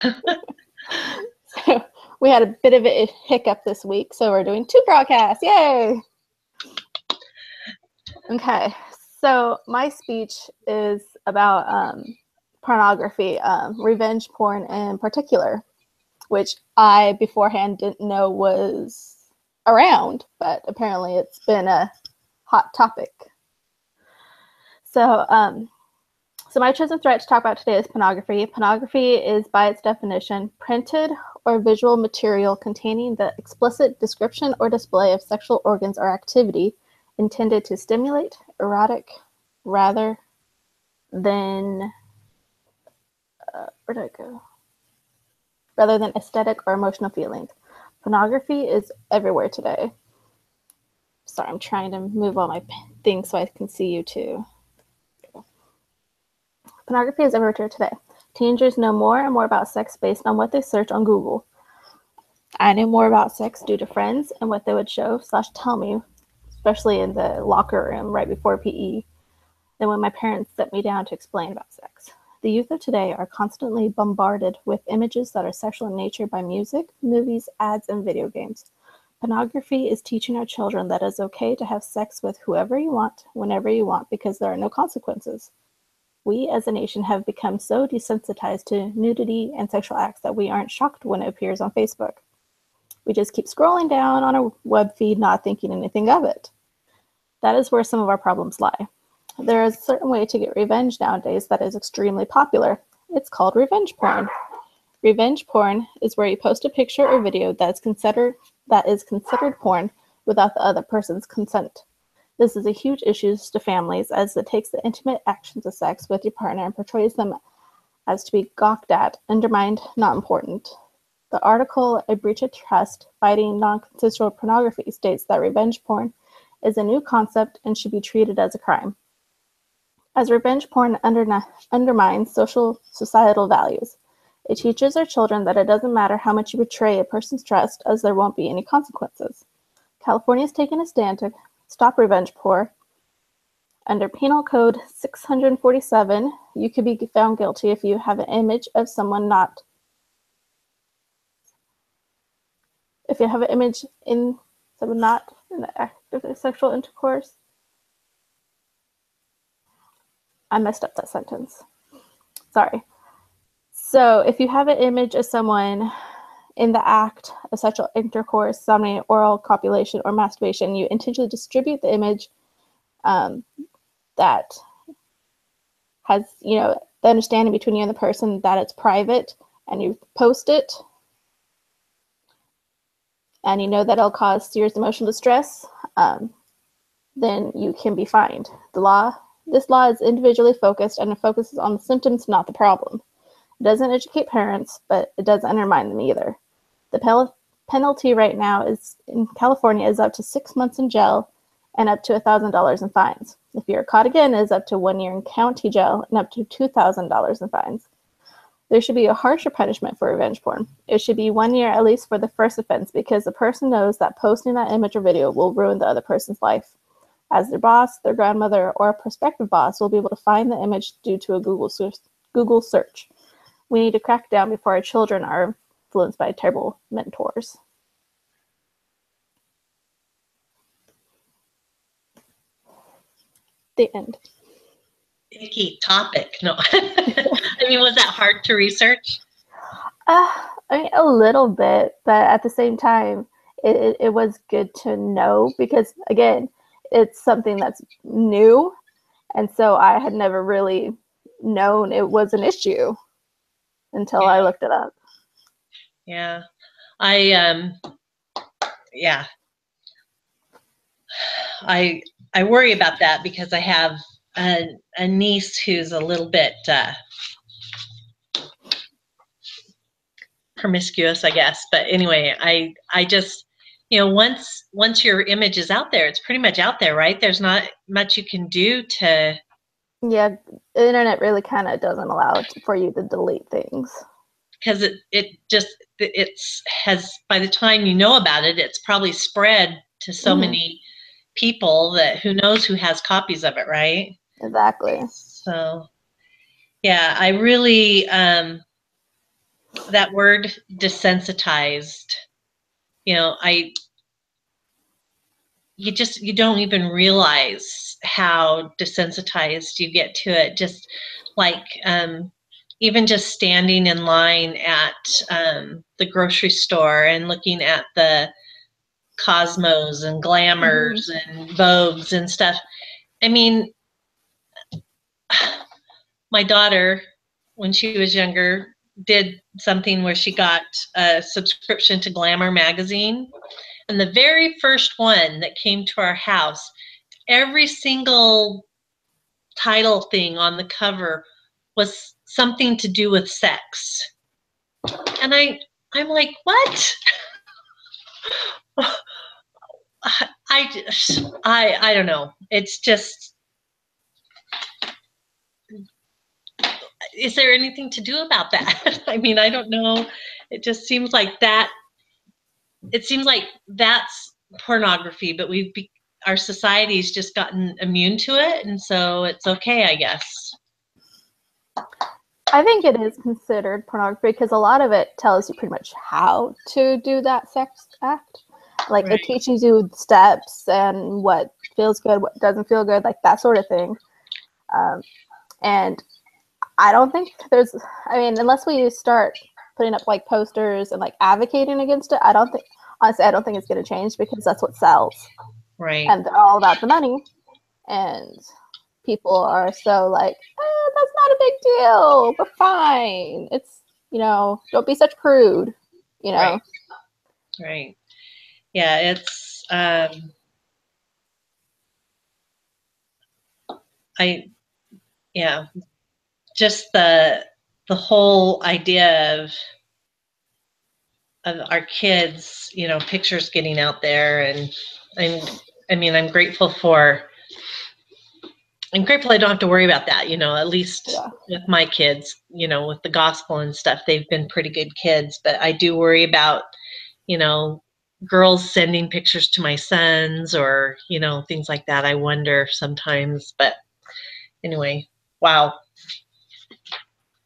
So we had a bit of a hiccup this week, so we're doing 2 broadcasts. Yay! Okay, so my speech is about pornography, revenge porn in particular, which I beforehand didn't know was around, but apparently it's been a hot topic. So, so my chosen threat to talk about today is pornography. Pornography is, by its definition, printed or visual material containing the explicit description or display of sexual organs or activity intended to stimulate erotic rather than where did it go? Rather than aesthetic or emotional feelings. Pornography is everywhere today. Sorry, I'm trying to move all my things so I can see you too. Pornography is everywhere today. Teenagers know more and more about sex based on what they search on Google. I knew more about sex due to friends and what they would show/tell me, especially in the locker room right before PE, than when my parents set me down to explain about sex. The youth of today are constantly bombarded with images that are sexual in nature by music, movies, ads, and video games. Pornography is teaching our children that it's okay to have sex with whoever you want, whenever you want, because there are no consequences. We as a nation have become so desensitized to nudity and sexual acts that we aren't shocked when it appears on Facebook. We just keep scrolling down on our web feed, not thinking anything of it. That is where some of our problems lie. There is a certain way to get revenge nowadays that is extremely popular. It's called revenge porn. Revenge porn is where you post a picture or video that is considered porn without the other person's consent. This is a huge issue to families as it takes the intimate actions of sex with your partner and portrays them as to be gawked at, undermined, not important. The article, A Breach of Trust, Fighting Non-Consensual Pornography, states that revenge porn is a new concept and should be treated as a crime. As revenge porn undermines societal values. It teaches our children that it doesn't matter how much you betray a person's trust, as there won't be any consequences. California has taken a stand to stop revenge porn. Under Penal Code 647, you could be found guilty if you have an image of someone not. If you have an image in someone not in the act of sexual intercourse. I messed up that sentence. Sorry. So if you have an image of someone in the act of sexual intercourse, sodomy, oral copulation, or masturbation, you intentionally distribute the image that has, the understanding between you and the person that it's private, and you post it, and you know that it'll cause serious emotional distress, then you can be fined. This law is individually focused, and it focuses on the symptoms, not the problem. It doesn't educate parents, but it doesn't undermine them either. The penalty right now is in California is up to 6 months in jail and up to $1,000 in fines. If you're caught again, it is up to 1 year in county jail and up to $2,000 in fines. There should be a harsher punishment for revenge porn. It should be 1 year at least for the first offense, because the person knows that posting that image or video will ruin the other person's life. As their boss, their grandmother, or a prospective boss will be able to find the image due to a Google search. We need to crack down before our children are influenced by terrible mentors. The end. Icky topic. No. I mean, was that hard to research? A little bit, but at the same time, it was good to know, because, again, it's something that's new, and so I had never really known it was an issue until I looked it up. Yeah. I worry about that because I have a niece who's a little bit promiscuous, I guess. But anyway, I just, once your image is out there, it's pretty much out there, right? There's not much you can do to. Yeah, the internet really kind of doesn't allow for you to delete things. Because it's by the time you know about it, it's probably spread to so many people that who knows who has copies of it, right? Exactly. So, yeah, I really, that word desensitized, you know, you don't even realize how desensitized you get to it. Just like, even just standing in line at the grocery store and looking at the Cosmos and Glamours and Vogues and stuff. I mean, my daughter, when she was younger, did something where she got a subscription to Glamour magazine. And the very first one that came to our house, every single title thing on the cover was something to do with sex. And I'm like, what? I don't know. It's just, is there anything to do about that? I mean, I don't know. It just seems like that. It seems like that's pornography, but our society's just gotten immune to it, and so it's okay, I guess. I think it is considered pornography because a lot of it tells you pretty much how to do that sex act. Like Right. It teaches you steps and what feels good, what doesn't feel good, like that sort of thing. And I don't think unless we start putting up like posters and like advocating against it, I don't think it's going to change because that's what sells. Right. And they're all about the money. And people are so like, that's not a big deal. We're fine. It's, don't be such prude, Right. Right. Yeah, it's, just the whole idea of our kids, pictures getting out there, and I'm grateful I don't have to worry about that, at least with my kids, with the gospel and stuff, they've been pretty good kids, but I do worry about, girls sending pictures to my sons or, things like that. I wonder sometimes, but anyway, wow.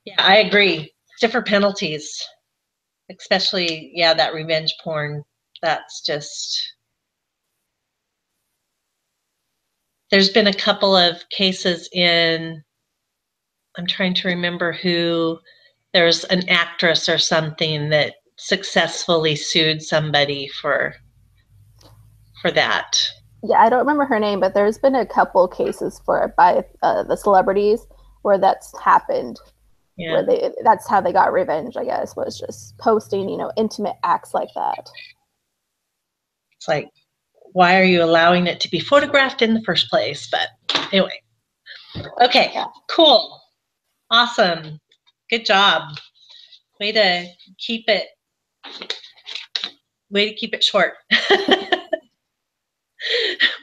Yeah, I agree. Different penalties, especially, that revenge porn. That's just, there's been a couple of cases I'm trying to remember who, there's an actress or something that successfully sued somebody for that. Yeah, I don't remember her name, but there's been a couple cases by the celebrities where that's happened. Yeah. Where that's how they got revenge, I guess, was just posting, intimate acts like that. It's like, why are you allowing it to be photographed in the first place? But anyway. Okay, cool. Awesome. Good job. Way to keep it short.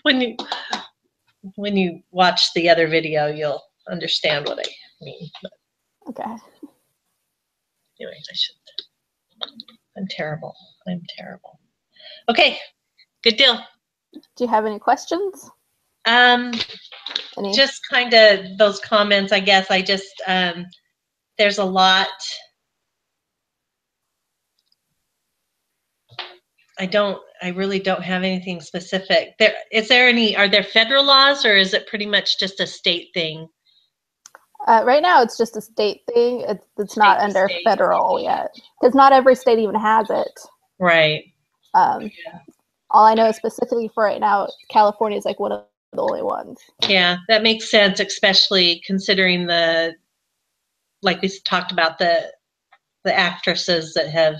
When you watch the other video, you'll understand what I mean. But okay. Anyway, I'm terrible. Okay, good deal. Do you have any questions? Just kind of those comments, I guess. I just, there's a lot. I really don't have anything specific. Are there federal laws, or is it pretty much just a state thing? Right now, it's just a state thing. It's not under federal yet, because not every state even has it. Right. All I know is specifically for right now, California is like one of the only ones. Yeah, that makes sense, especially considering like we talked about, the actresses that have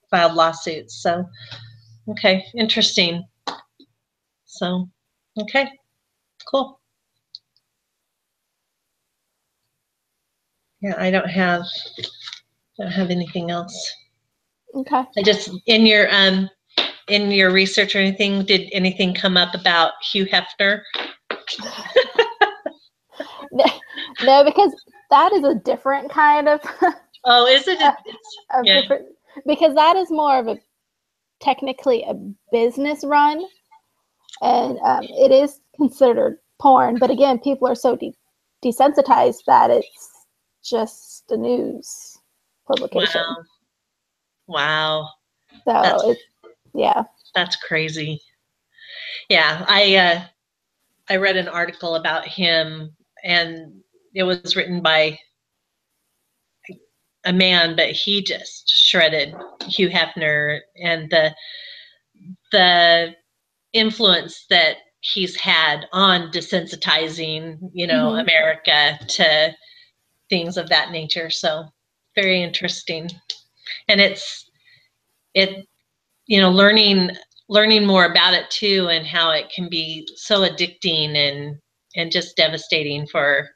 filed lawsuits. So, okay, interesting. So, okay, cool. Yeah, I don't have anything else. Okay. I just, in your research or anything, did anything come up about Hugh Hefner? No, because that is a different kind of. Oh, is it? Different, because that is more of technically a business run, and it is considered porn. But again, people are so desensitized that it's just a news publication. Wow. Wow. So it's, yeah. That's crazy. Yeah, I read an article about him, and it was written by a man, but he just shredded Hugh Hefner, and the influence that he's had on desensitizing, you know, America to things of that nature. So very interesting. And it, you know, learning more about it too, and how it can be so addicting and just devastating for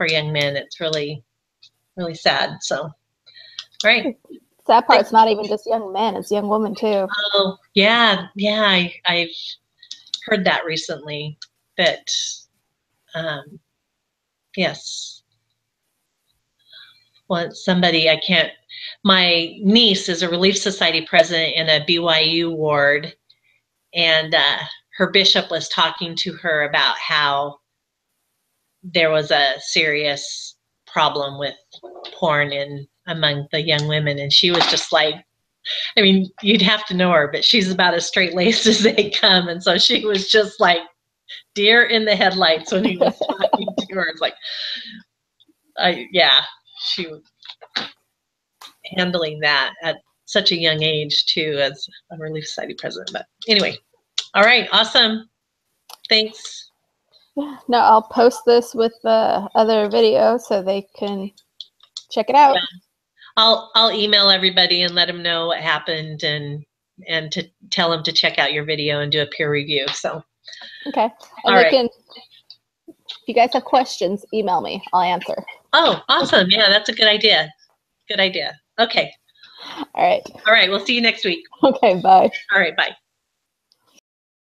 young men. It's really, really sad. So, right. Sad part, it's not even just young men, it's young women too. Oh, yeah. Yeah. I've heard that recently, that, yes. Well, somebody, my niece is a Relief Society president in a BYU ward, and her bishop was talking to her about how there was a serious problem with porn among the young women, and she was just like, I mean, you'd have to know her, but she's about as straight-laced as they come, and so she was just like deer in the headlights when he was talking to her. It's like, she was handling that at such a young age too, as a Relief Society president. But anyway, all right, awesome. Thanks. No, I'll post this with the other video so they can check it out. Yeah. I'll email everybody and let them know what happened, and to tell them to check out your video and do a peer review. So okay, and they can, if you guys have questions, email me. I'll answer. Oh, awesome. Yeah, that's a good idea. Good idea. Okay. All right. All right. We'll see you next week. Okay, bye. All right, bye.